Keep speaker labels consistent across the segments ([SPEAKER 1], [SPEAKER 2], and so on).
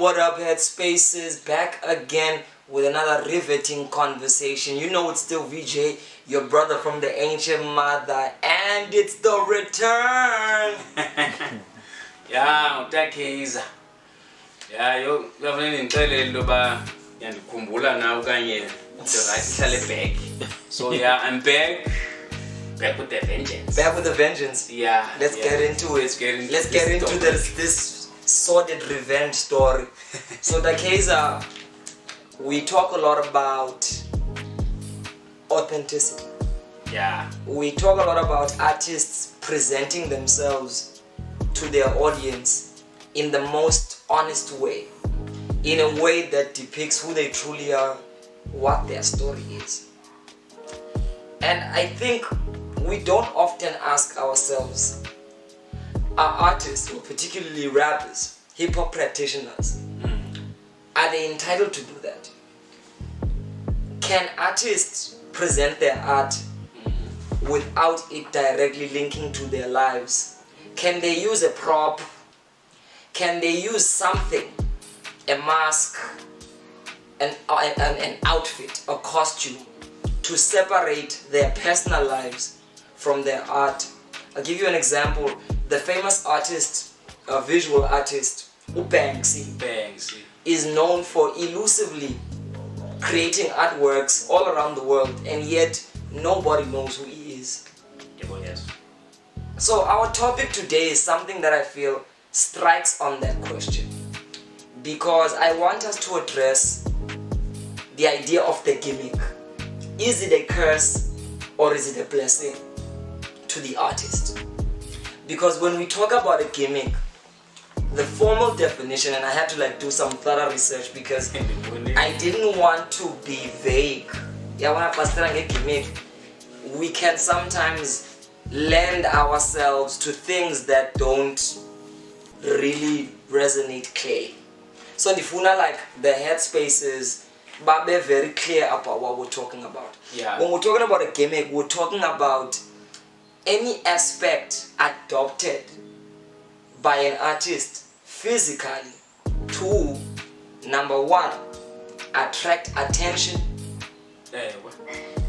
[SPEAKER 1] what up, Headspaces, back again with another riveting conversation. You know it's still VJ, your brother from the ancient mother, and it's the return.
[SPEAKER 2] Yeah, Ta-Kaizer. Yeah, you have an intelligent and kumbula now kanye back. So yeah, I'm back with the vengeance.
[SPEAKER 1] Back with the vengeance.
[SPEAKER 2] Yeah.
[SPEAKER 1] Let's get into it. Let's get into this sordid revenge story. So Ta-Kaizer, we talk a lot about authenticity.
[SPEAKER 2] Yeah.
[SPEAKER 1] We talk a lot about artists presenting themselves to their audience in the most honest way, in a way that depicts who they truly are, what their story is. And I think we don't often ask ourselves, are artists, or particularly rappers, hip-hop practitioners, are they entitled to do that? Can artists present their art without it directly linking to their lives? Can they use a prop? Can they use something, a mask, an outfit, a costume, to separate their personal lives from their art? I'll give you an example. The famous artist, visual artist, Banksy, is known for elusively creating artworks all around the world, and yet nobody knows who he is.
[SPEAKER 2] Yes.
[SPEAKER 1] So our topic today is something that I feel strikes on that question, because I want us to address the idea of the gimmick. Is it a curse or is it a blessing to the artist? Because when we talk about a gimmick, the formal definition, and I had to do some thorough research because I didn't want to be vague. Yeah, when I pass a gimmick, we can sometimes lend ourselves to things that don't really resonate clearly. So like the Headspaces, but they're very clear about what we're talking about.
[SPEAKER 2] Yeah.
[SPEAKER 1] When we're talking about a gimmick, we're talking about any aspect adopted by an artist physically to, number one, attract attention,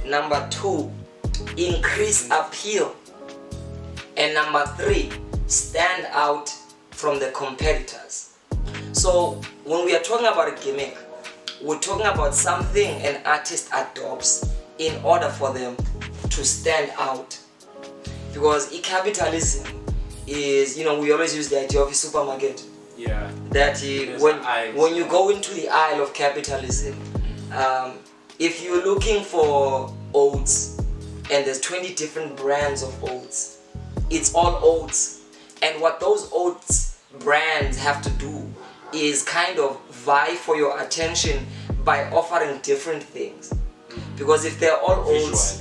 [SPEAKER 1] number two, increase appeal, and number three, stand out from the competitors. So when we are talking about a gimmick, we're talking about something an artist adopts in order for them to stand out. Because capitalism is, we always use the idea of a supermarket.
[SPEAKER 2] Yeah.
[SPEAKER 1] That when you go into the aisle of capitalism, if you're looking for oats and there's 20 different brands of oats, it's all oats. And what those oats brands have to do is kind of vie for your attention by offering different things. Because if they're all oats,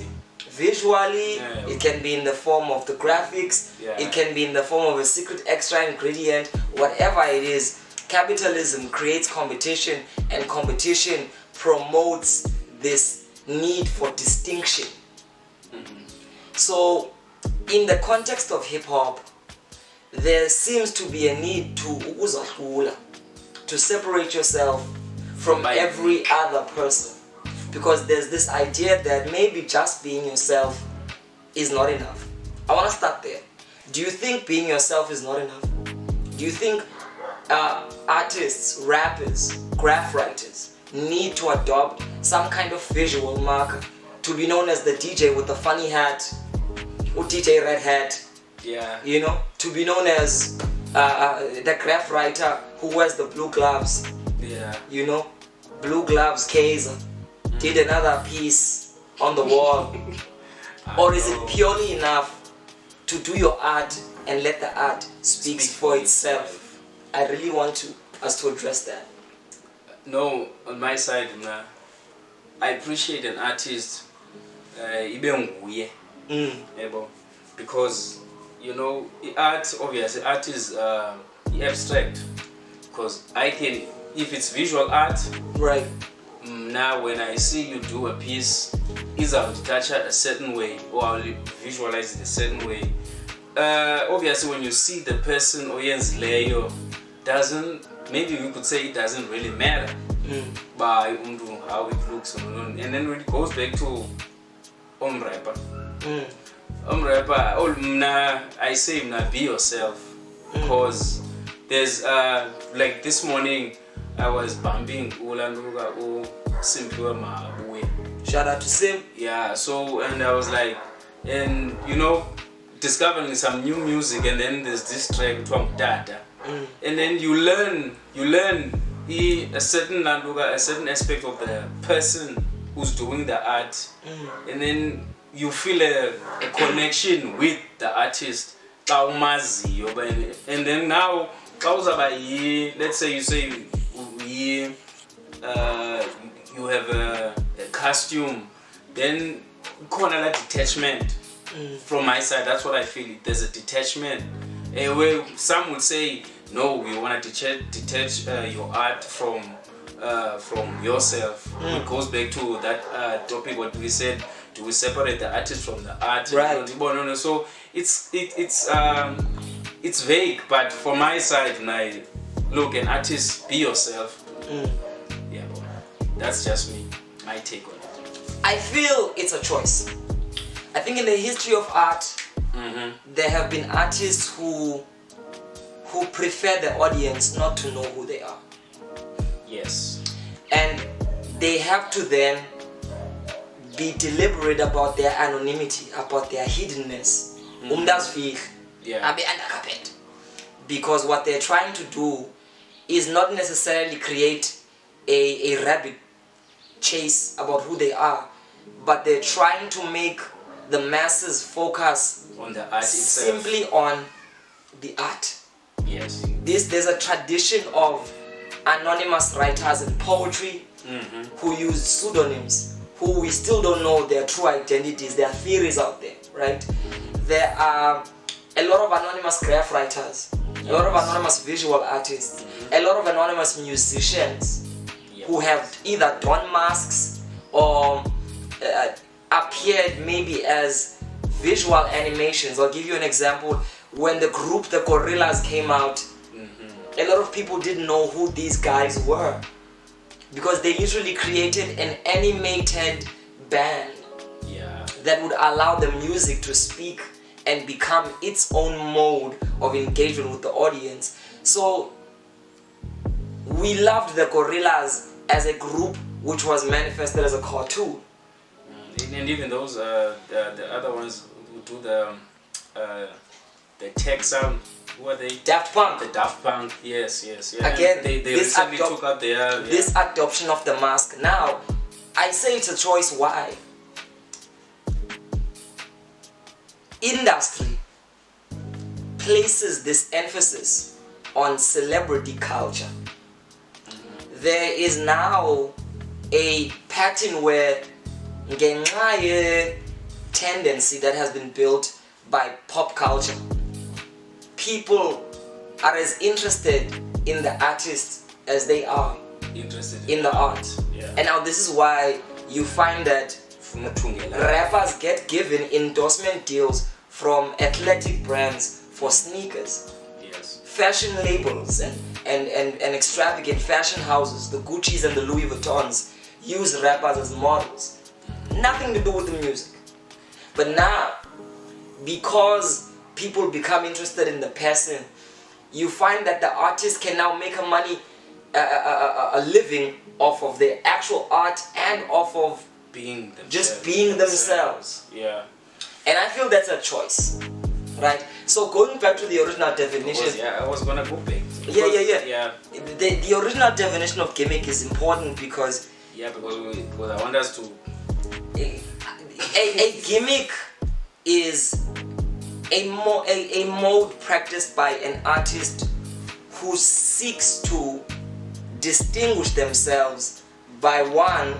[SPEAKER 1] visually, it can be in the form of the graphics, it can be in the form of a secret extra ingredient, whatever it is. Capitalism creates competition, and competition promotes this need for distinction. So in the context of hip-hop, there seems to be a need to separate yourself from every other person. Because there's this idea that maybe just being yourself is not enough. I want to start there. Do you think being yourself is not enough? Do you think artists, rappers, graph writers need to adopt some kind of visual marker to be known as the DJ with the funny hat or DJ red hat?
[SPEAKER 2] Yeah.
[SPEAKER 1] To be known as the graph writer who wears the blue gloves.
[SPEAKER 2] Yeah.
[SPEAKER 1] Blue gloves Kaizer did another piece on the wall. Or is it purely enough to do your art and let the art speak for itself? I really want us to address that.
[SPEAKER 2] No, on my side, I appreciate an artist, because art, obviously, art is abstract. Because if it's visual art,
[SPEAKER 1] right?
[SPEAKER 2] Now when I see you do a piece, either I'll detach it a certain way or I'll visualize it a certain way. Obviously when you see the person or doesn't, maybe we could say it doesn't really matter by how it looks, and then when it goes back to rapper. Rapper, I say be yourself, because there's like this morning I was bumping Ulanduga Simple Mabuye.
[SPEAKER 1] Shout out to Sim.
[SPEAKER 2] Yeah, so and I was like, and you know, discovering some new music, and then there's this track from Dada, and then you learn a certain aspect of the person who's doing the art, and then you feel a connection with the artist, and then now let's say you have a costume, then corner like detachment. From my side, that's what I feel. There's a detachment, where some would say, no, we want to detach your art from yourself. It goes back to that topic what we said. Do we separate the artist from the art?
[SPEAKER 1] Right.
[SPEAKER 2] So it's vague, but from my side, when I look, an artist, be yourself. Yeah, that's just me, my take on it.
[SPEAKER 1] I feel it's a choice. I think in the history of art, there have been artists who prefer the audience not to know who they are.
[SPEAKER 2] Yes.
[SPEAKER 1] And they have to then be deliberate about their anonymity, about their hiddenness.
[SPEAKER 2] Yeah.
[SPEAKER 1] Because what they're trying to do is not necessarily create a rabbit chase about who they are, but they're trying to make the masses focus
[SPEAKER 2] on the art itself.
[SPEAKER 1] Simply on the art.
[SPEAKER 2] Yes.
[SPEAKER 1] There's a tradition of anonymous writers in poetry who use pseudonyms, who we still don't know their true identities. There are theories out there, right? There are a lot of anonymous graph writers, a lot of anonymous visual artists, a lot of anonymous musicians who have either donned masks or appeared maybe as visual animations. I'll give you an example. When the group The Gorillaz came out, a lot of people didn't know who these guys were, because they literally created an animated band that would allow the music to speak and become its own mode of engagement with the audience. So we loved The Gorillaz as a group which was manifested as a cartoon.
[SPEAKER 2] And even those the other ones who do the tech sound, who are they?
[SPEAKER 1] Daft Punk.
[SPEAKER 2] The Daft Punk, yes. Yeah.
[SPEAKER 1] Again,
[SPEAKER 2] they recently took out their
[SPEAKER 1] this adoption of the mask. Now, I say it's a choice. Why? Industry places this emphasis on celebrity culture. There is now a pattern where ngenxa tendency that has been built by pop culture, people are as interested in the artist as they are
[SPEAKER 2] interested
[SPEAKER 1] in the art. And now this is why you find that rappers get given endorsement deals from athletic brands for sneakers. Fashion labels and extravagant fashion houses, the Gucci's and the Louis Vuittons, use rappers as models. Nothing to do with the music. But now, because people become interested in the person, you find that the artist can now make a living off of their actual art and off of
[SPEAKER 2] being
[SPEAKER 1] themselves.
[SPEAKER 2] Yeah.
[SPEAKER 1] And I feel that's a choice, right? So going back to the original definition.
[SPEAKER 2] I was gonna go back.
[SPEAKER 1] Yeah. The original definition of gimmick is important because.
[SPEAKER 2] Yeah, because I want us to.
[SPEAKER 1] A gimmick is a mode practiced by an artist who seeks to distinguish themselves by one,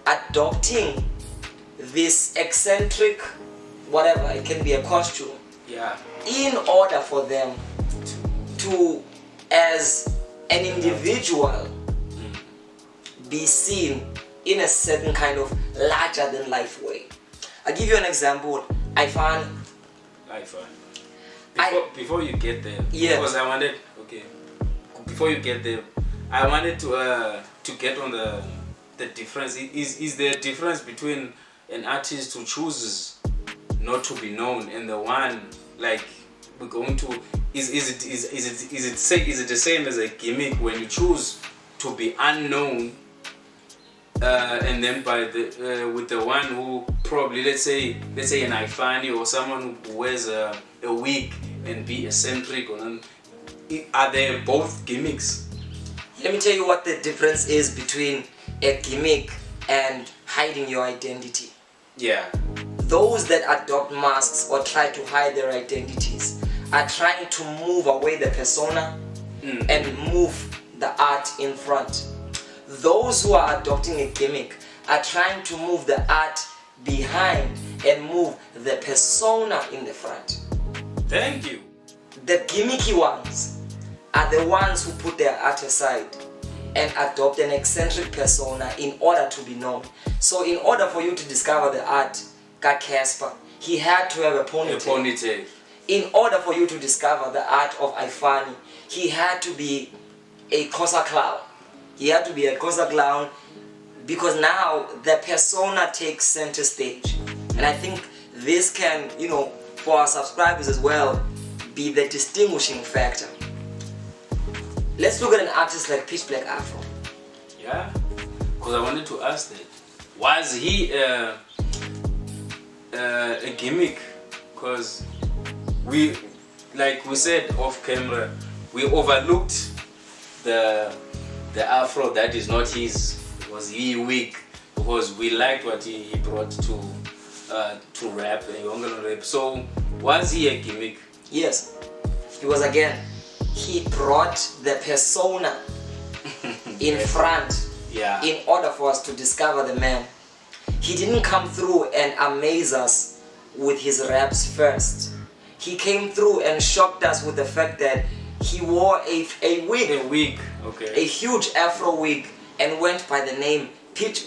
[SPEAKER 1] adopting this eccentric, whatever, it can be a costume, in order for them to, as an individual, be seen in a certain kind of larger than life way. I'll give you an example.
[SPEAKER 2] Before you get there, because I wanted, before you get there, I wanted to get on the difference. Is there a difference between an artist who chooses not to be known and the one like we're going to? Is it the same as a gimmick when you choose to be unknown? And then with the one who probably let's say an Ifani or someone who wears a wig and be eccentric, are they both gimmicks?
[SPEAKER 1] Let me tell you what the difference is between a gimmick and hiding your identity.
[SPEAKER 2] Yeah.
[SPEAKER 1] Those that adopt masks or try to hide their identities are trying to move away the persona and move the art in front. Those who are adopting a gimmick are trying to move the art behind and move the persona in the front.
[SPEAKER 2] Thank you.
[SPEAKER 1] The gimmicky ones are the ones who put their art aside and adopt an eccentric persona in order to be known. So in order for you to discover the art, Casper, he had to have a ponytail. In order for you to discover the art of Ifani, he had to be a Xhosa clown. He had to be a Xhosa clown because now the persona takes center stage. And I think this can, for our subscribers as well, be the distinguishing factor. Let's look at an artist like Black Afro.
[SPEAKER 2] Yeah, because I wanted to ask that. Was he a gimmick? Because like we said off camera, we overlooked the afro that is not his. Was he weak? Because we liked what he brought to rap and rap. So was he a gimmick?
[SPEAKER 1] Yes, he was again. He brought the persona in front in order for us to discover the man. He didn't come through and amaze us with his raps first. He came through and shocked us with the fact that he wore a wig.
[SPEAKER 2] A wig, okay.
[SPEAKER 1] A huge afro wig and went by the name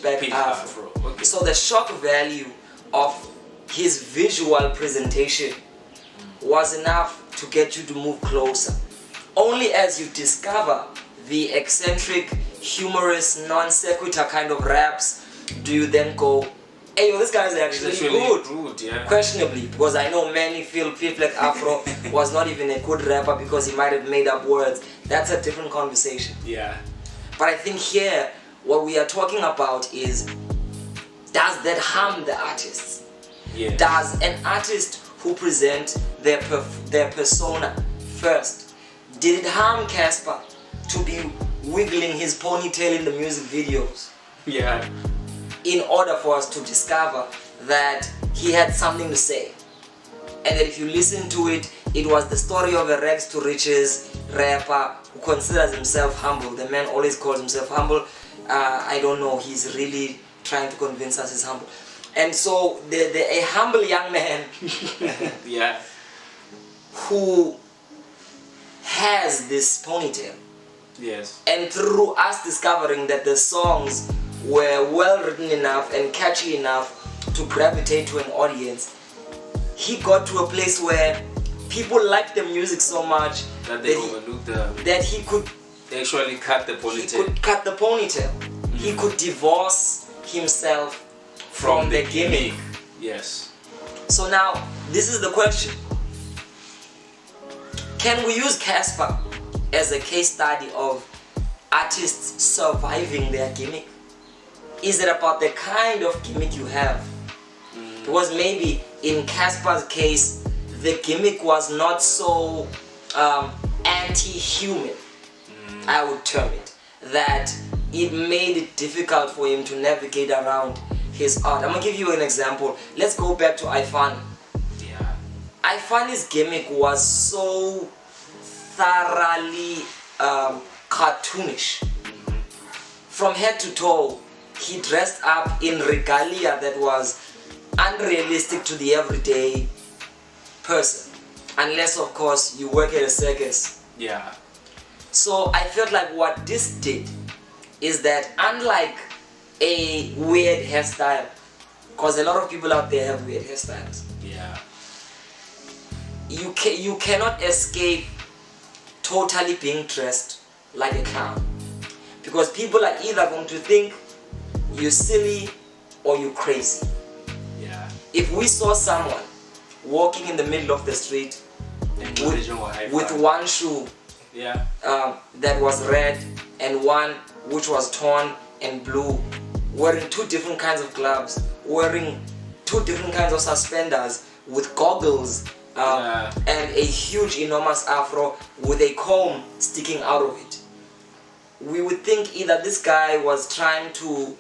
[SPEAKER 1] Black Afro.
[SPEAKER 2] Okay.
[SPEAKER 1] So the shock value of his visual presentation was enough to get you to move closer. Only as you discover the eccentric, humorous, non sequitur kind of raps do you then go, hey yo, this guy is actually good.
[SPEAKER 2] Yeah.
[SPEAKER 1] Questionably, because I know many feel Black Afro was not even a good rapper because he might have made up words. That's a different conversation.
[SPEAKER 2] Yeah.
[SPEAKER 1] But I think here, what we are talking about is, does that harm the artists?
[SPEAKER 2] Yes.
[SPEAKER 1] Does an artist who present their persona first, did it harm Casper to be wiggling his ponytail in the music videos?
[SPEAKER 2] Yeah.
[SPEAKER 1] In order for us to discover that he had something to say. And that if you listen to it, it was the story of a rags to riches rapper who considers himself humble. The man always calls himself humble. I don't know, he's really trying to convince us he's humble. And so a humble young man
[SPEAKER 2] yeah,
[SPEAKER 1] who has this ponytail.
[SPEAKER 2] Yes.
[SPEAKER 1] And through us discovering that the songs were well written enough and catchy enough to gravitate to an audience, he got to a place where people liked the music so much
[SPEAKER 2] that they overlooked
[SPEAKER 1] that he could
[SPEAKER 2] actually cut the ponytail.
[SPEAKER 1] He could cut the ponytail. He could divorce himself from the gimmick.
[SPEAKER 2] Yes.
[SPEAKER 1] So now, this is the question. Can we use Casper as a case study of artists surviving their gimmick? Is it about the kind of gimmick you have? Because maybe in Casper's case, the gimmick was not so anti-human, I would term it, that it made it difficult for him to navigate around his art. I'm gonna give you an example. Let's go back to Ifani.
[SPEAKER 2] Yeah.
[SPEAKER 1] Ifani's gimmick was so thoroughly cartoonish. From head to toe, he dressed up in regalia that was unrealistic to the everyday person, unless of course you work at a circus.
[SPEAKER 2] Yeah.
[SPEAKER 1] So I felt like what this did is that, unlike a weird hairstyle, because a lot of people out there have weird hairstyles,
[SPEAKER 2] yeah,
[SPEAKER 1] you cannot escape totally being dressed like a clown. Because people are either going to think you're silly or you're crazy.
[SPEAKER 2] Yeah.
[SPEAKER 1] If we saw someone walking in the middle of the street with one shoe that was red and one which was torn and blue, wearing two different kinds of gloves, wearing two different kinds of suspenders, with goggles, and a huge enormous afro with a comb sticking out of it, we would think either this guy was trying to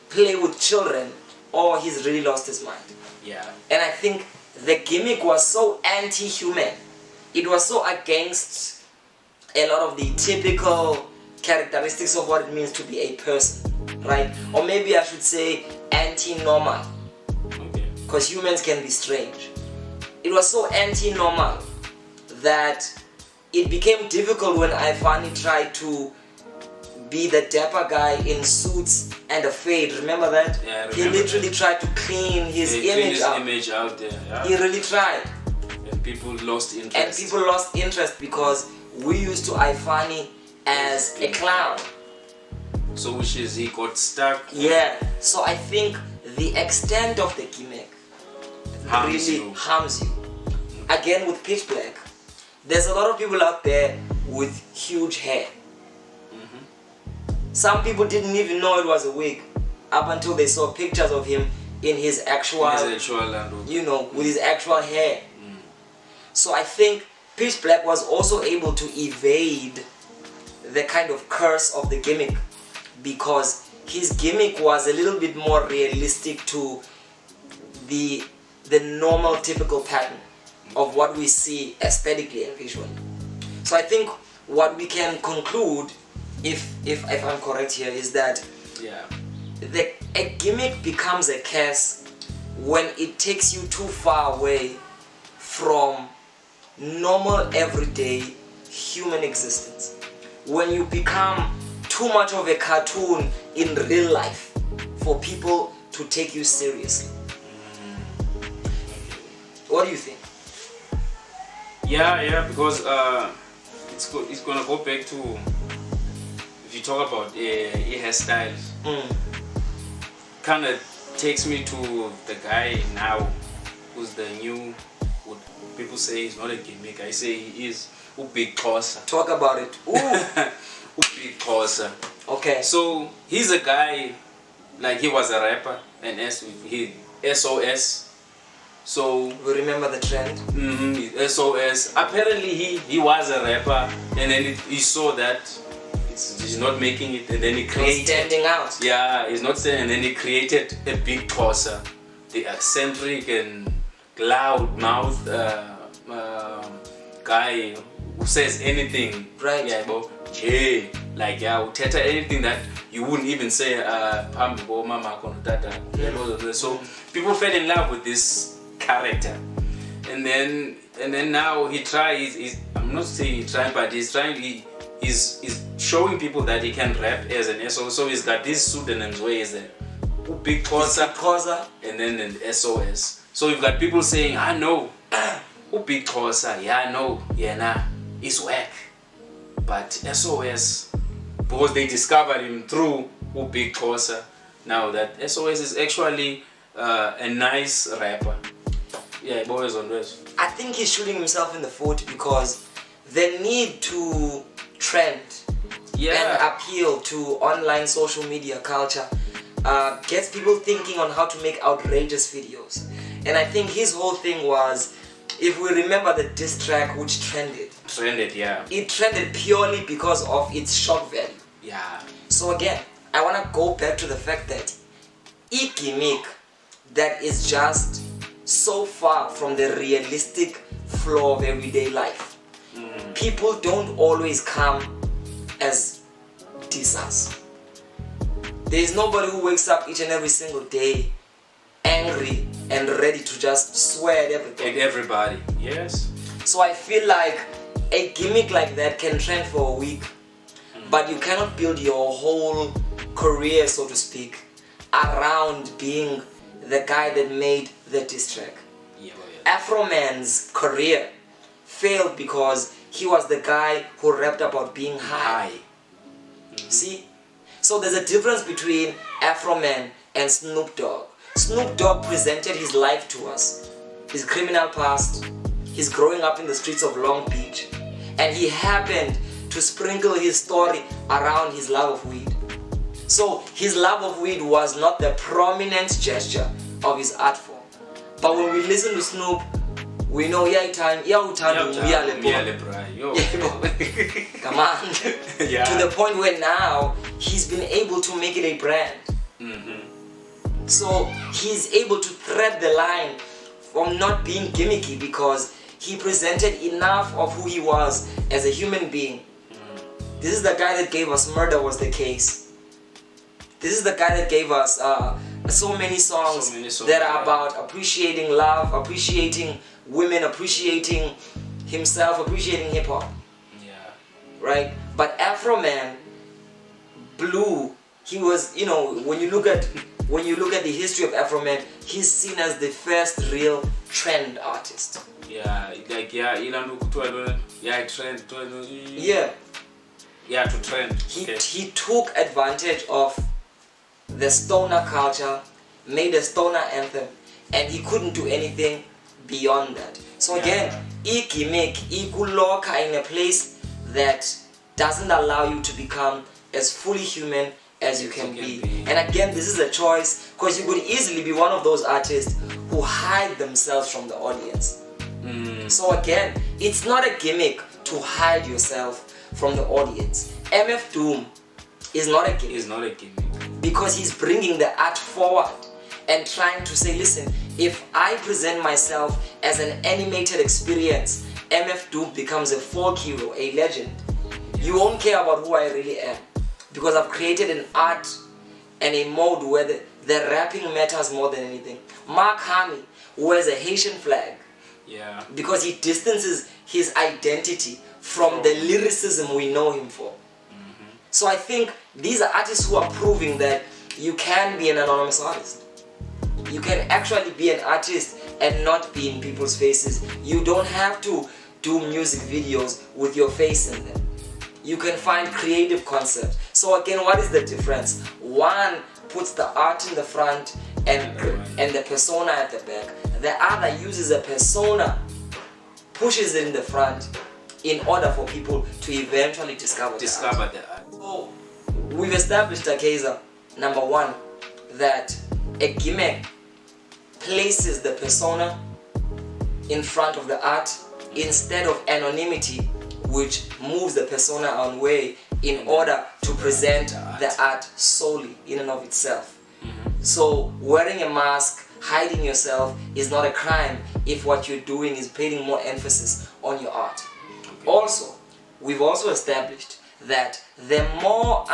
[SPEAKER 1] play with children or he's really lost his mind.
[SPEAKER 2] Yeah.
[SPEAKER 1] And I think the gimmick was so anti-human. It was so against a lot of the typical characteristics of what it means to be a person, right? Or maybe I should say anti-normal, because humans can be strange. It was so anti-normal that it became difficult when I finally tried to be the dapper guy in suits and a fade. Remember that?
[SPEAKER 2] Yeah, I remember.
[SPEAKER 1] He literally tried to clean his image
[SPEAKER 2] out there. Yeah.
[SPEAKER 1] He really tried.
[SPEAKER 2] And people lost interest.
[SPEAKER 1] Because we used to Ifani as a clown.
[SPEAKER 2] So which is he got stuck.
[SPEAKER 1] Yeah. So I think the extent of the gimmick harms you. Again, with Pitch Black, there's a lot of people out there with huge hair. Some people didn't even know it was a wig up until they saw pictures of him in his actual with his actual hair. So I think Pitch Black was also able to evade the kind of curse of the gimmick, because his gimmick was a little bit more realistic to the normal typical pattern of what we see aesthetically and visually. So I think what we can conclude, if I'm correct here, is that a gimmick becomes a curse when it takes you too far away from normal everyday human existence. When you become too much of a cartoon in real life for people to take you seriously. What do you think?
[SPEAKER 2] Yeah, because it's gonna go back to, if you talk about hairstyles, kind of takes me to the guy now who's the new, what people say is not a gimmick. I say he is Big Xhosa.
[SPEAKER 1] Talk about it.
[SPEAKER 2] Big Xhosa.
[SPEAKER 1] Okay.
[SPEAKER 2] So he's a guy, like he was a rapper, and he SOS. So
[SPEAKER 1] we remember the trend.
[SPEAKER 2] SOS. Apparently he was a rapper, and then he saw that he's not making it, and then he created.
[SPEAKER 1] Standing out.
[SPEAKER 2] Yeah, he's not standing, and then he created a Big Xhosa, the eccentric and loud mouth guy who says anything.
[SPEAKER 1] Right.
[SPEAKER 2] Yeah, but uthetha anything that you wouldn't even say phambi komama khona tata. So people fell in love with this character, and then now he tries. I'm not saying he tried, but he's trying. He's showing people that he can rap as an SO. So he's got these pseudonyms where he's a Big Xhosa, and then an SOS. So you've got people saying, I know Big Xhosa, he's whack, but SOS, because they discovered him through Big Xhosa. Now that SOS is actually a nice rapper. Yeah, boys on this.
[SPEAKER 1] I think he's shooting himself in the foot, because the need to trend and appeal to online social media culture gets people thinking on how to make outrageous videos. And I think his whole thing was, if we remember the diss track which trended, it trended purely because of its shock value.
[SPEAKER 2] Yeah.
[SPEAKER 1] So again, I want to go back to the fact that a gimmick that is just so far from the realistic flow of everyday life. People don't always come as dissers. There is nobody who wakes up each and every single day angry and ready to just swear at everything.
[SPEAKER 2] At everybody, yes.
[SPEAKER 1] So I feel like a gimmick like that can trend for a week, but you cannot build your whole career, so to speak, around being the guy that made the diss track. Afro Man's career failed because he was the guy who rapped about being high. See? So there's a difference between Afro Man and Snoop Dogg. Snoop Dogg presented his life to us, his criminal past, his growing up in the streets of Long Beach, and he happened to sprinkle his story around his love of weed. So his love of weed was not the prominent gesture of his art form. But when we listen to Snoop, we know come on.
[SPEAKER 2] Yeah.
[SPEAKER 1] To the point where now he's been able to make it a brand. So he's able to thread the line from not being gimmicky because he presented enough of who he was as a human being. This is the guy that gave us Murder Was the Case. This is the guy that gave us so many songs that are about appreciating love, appreciating women, appreciating himself, appreciating hip hop.
[SPEAKER 2] Yeah.
[SPEAKER 1] Right? But Afro Man, Blue, he was, you know, when you look at the history of Afro Man, he's seen as the first real trend artist.
[SPEAKER 2] Yeah, like trend.
[SPEAKER 1] Yeah,
[SPEAKER 2] to trend.
[SPEAKER 1] He took advantage of the stoner culture, made a stoner anthem, and he couldn't do anything beyond that. So again, gimmick, ikuloka in a place that doesn't allow you to become as fully human as you can be. And again, this is a choice because you could easily be one of those artists who hide themselves from the audience. So again, it's not a gimmick to hide yourself from the audience. MF Doom is not a gimmick.
[SPEAKER 2] It's not a gimmick.
[SPEAKER 1] Because he's bringing the art forward and trying to say, listen, if I present myself as an animated experience, MF Doom becomes a folk hero, a legend. You won't care about who I really am because I've created an art and a mode where the rapping matters more than anything. Mark Hami wears a Haitian flag because he distances his identity from the lyricism we know him for. So I think these are artists who are proving that you can be an anonymous artist. You can actually be an artist and not be in people's faces. You don't have to do music videos with your face in them. You can find creative concepts. So again, what is the difference? One puts the art in the front and the persona at the back. The other uses a persona, pushes it in the front in order for people to eventually discover the art. So we've established, Ta-Kaizer, number one, that a gimmick places the persona in front of the art instead of anonymity, which moves the persona on way in order to present the art solely in and of itself. So wearing a mask, hiding yourself is not a crime if what you're doing is putting more emphasis on your art. Also, we've also established that the more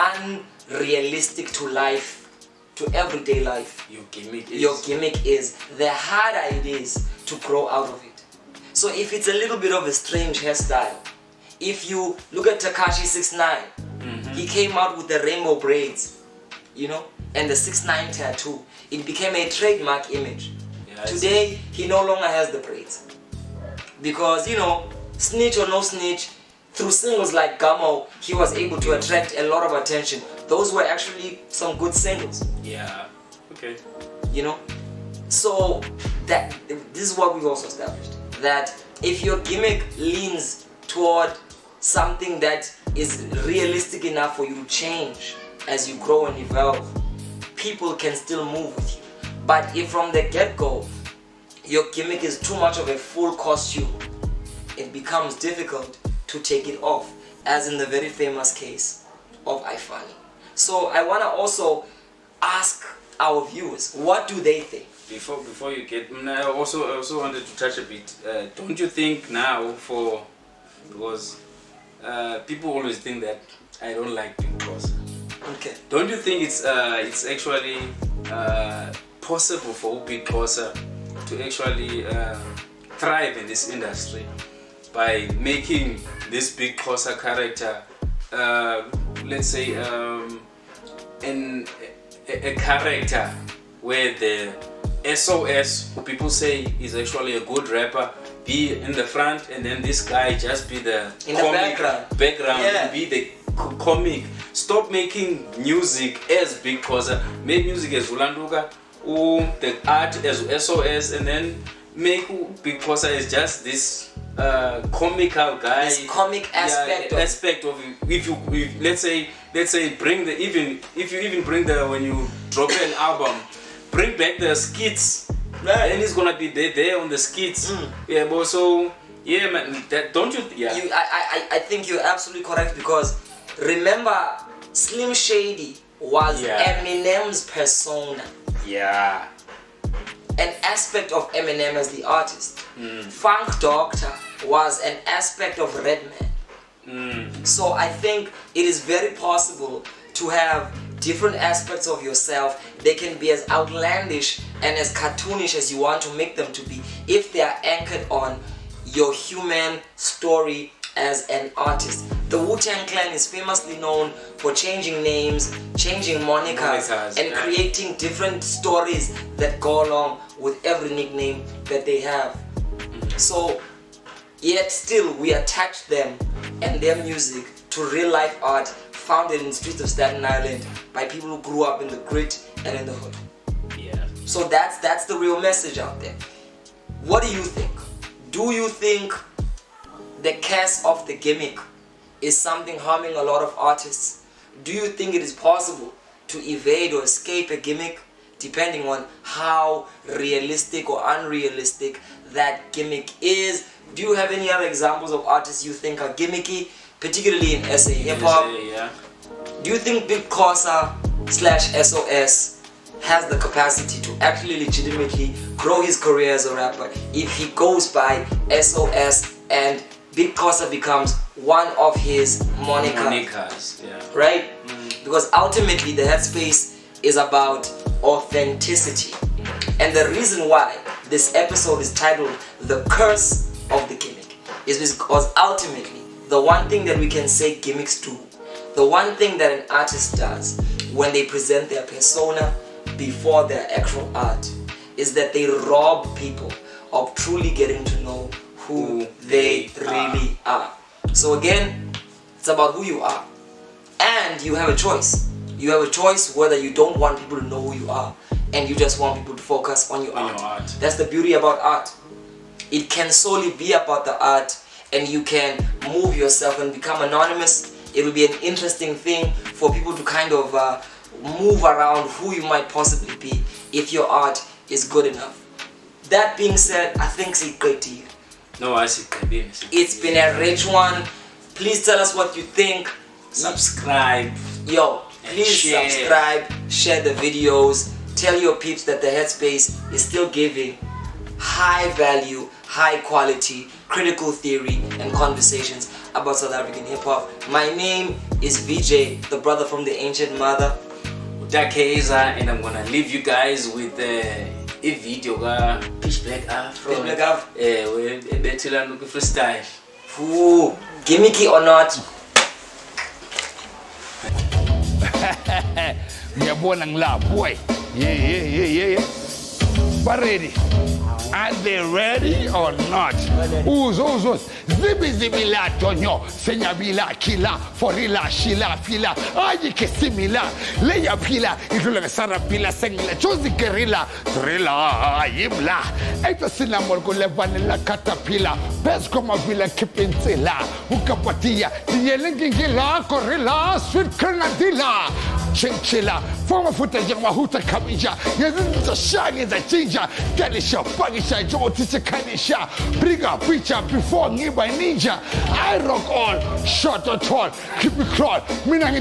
[SPEAKER 1] unrealistic to life, to everyday life, your gimmick is, the harder it is to grow out of it. So if it's a little bit of a strange hairstyle, if you look at Tekashi 6ix9ine, he came out with the rainbow braids, you know, and the 6ix9ine tattoo. It became a trademark image. Today, he no longer has the braids. Because, you know, snitch or no snitch, through singles like Gamo, he was able to attract a lot of attention. Those were actually some good singles. You know? So, this is what we've also established. That if your gimmick leans toward something that is realistic enough for you to change as you grow and evolve, people can still move with you. But if from the get-go, your gimmick is too much of a full costume, it becomes difficult to take it off, as in the very famous case of Ifani. So I want to also ask our viewers, what do they think?
[SPEAKER 2] Before you get, I also wanted to touch a bit. Don't you think now, because people always think that I don't like Big Xhosa.
[SPEAKER 1] Okay.
[SPEAKER 2] Don't you think it's actually possible for Big Xhosa to actually thrive in this industry by making this Big Xhosa character, let's say, a character where the SOS, who people say is actually a good rapper, be in the front, and then this guy just be the
[SPEAKER 1] in
[SPEAKER 2] comic
[SPEAKER 1] the
[SPEAKER 2] background,
[SPEAKER 1] Yeah.
[SPEAKER 2] and be the comic. Stop making music as Big Cosa. Make music as Ulanduka, the art as SOS, and then make Big Cosa is just this comical guy.
[SPEAKER 1] This comic aspect of
[SPEAKER 2] if let's say bring the if you even bring the when you drop an album, bring back the skits.
[SPEAKER 1] Right.
[SPEAKER 2] And he's gonna be there on the skits. Yeah, but so yeah, man. That don't you? Yeah.
[SPEAKER 1] I think you're absolutely correct, because remember, Slim Shady was Eminem's persona.
[SPEAKER 2] Yeah.
[SPEAKER 1] An aspect of Eminem as the artist. Funk Doctor was an aspect of Redman. So I think it is very possible to have different aspects of yourself. They can be as outlandish and as cartoonish as you want to make them to be, if they are anchored on your human story as an artist. The Wu-Tang Clan is famously known for changing names, changing monikers, and creating different stories that go along with every nickname that they have. So, yet still we attach them and their music to real life art founded in the streets of Staten Island by people who grew up in the grit and in the hood.
[SPEAKER 2] Yeah.
[SPEAKER 1] So that's the real message out there. What do you think? Do you think the curse of the gimmick is something harming a lot of artists? Do you think it is possible to evade or escape a gimmick, depending on how realistic or unrealistic that gimmick is? Do you have any other examples of artists you think are gimmicky, particularly in SA hip hop?
[SPEAKER 2] Yeah.
[SPEAKER 1] Do you think Big Cosa / SOS has the capacity to actually legitimately grow his career as a rapper if he goes by SOS and Big Cosa becomes one of his monikers?
[SPEAKER 2] Yeah.
[SPEAKER 1] Right? Because ultimately the headspace is about authenticity. And the reason why this episode is titled The Curse of the Gimmick is because ultimately the one thing that we can say gimmicks do, the one thing that an artist does when they present their persona before their actual art, is that they rob people of truly getting to know who they really are. So again, it's about who you are. And you have a choice. You have a choice whether you don't want people to know who you are and you just want people to focus on your art. That's the beauty about art. It can solely be about the art, and you can move yourself and become anonymous. It will be an interesting thing for people to kind of move around who you might possibly be if your art is good enough. That being said, I think it's a great deal.
[SPEAKER 2] No, I see.
[SPEAKER 1] It's been a rich one. Please tell us what you think.
[SPEAKER 2] Subscribe.
[SPEAKER 1] Yo, please subscribe, share the videos, tell your peeps that the Headspace is still giving high value, high quality, critical theory and conversations about South African hip hop. My name is VJ, the brother from the ancient mother,
[SPEAKER 2] Ta-Kaizer, and I'm gonna leave you guys with a video ga Black Afro.
[SPEAKER 1] Black Afro.
[SPEAKER 2] We betila no freestyle.
[SPEAKER 1] Ooh, gimmicky or not.
[SPEAKER 3] Ngiyabona ngila boy. Yeah. But ready? Are they ready or not? Uzos. Zibi la tonyo. Senyabila kila. Forila shila fila. Aji kesimila. Leya pila. Itula sara pila sengila. Chozi kerila. Trila yimla. Eto sila morgo levanila katapila. Best koma vila kipintila. Ukapatia. Diyelengingila korila. Sweet kernadila. Chinchilla. Forma futa jama huta kamija. Yazin shani za chinja. Kalisha pagisha jo tise kanisha. Briga picha before ngiba ninja. I rock all, shot or tall. Keep it crawl.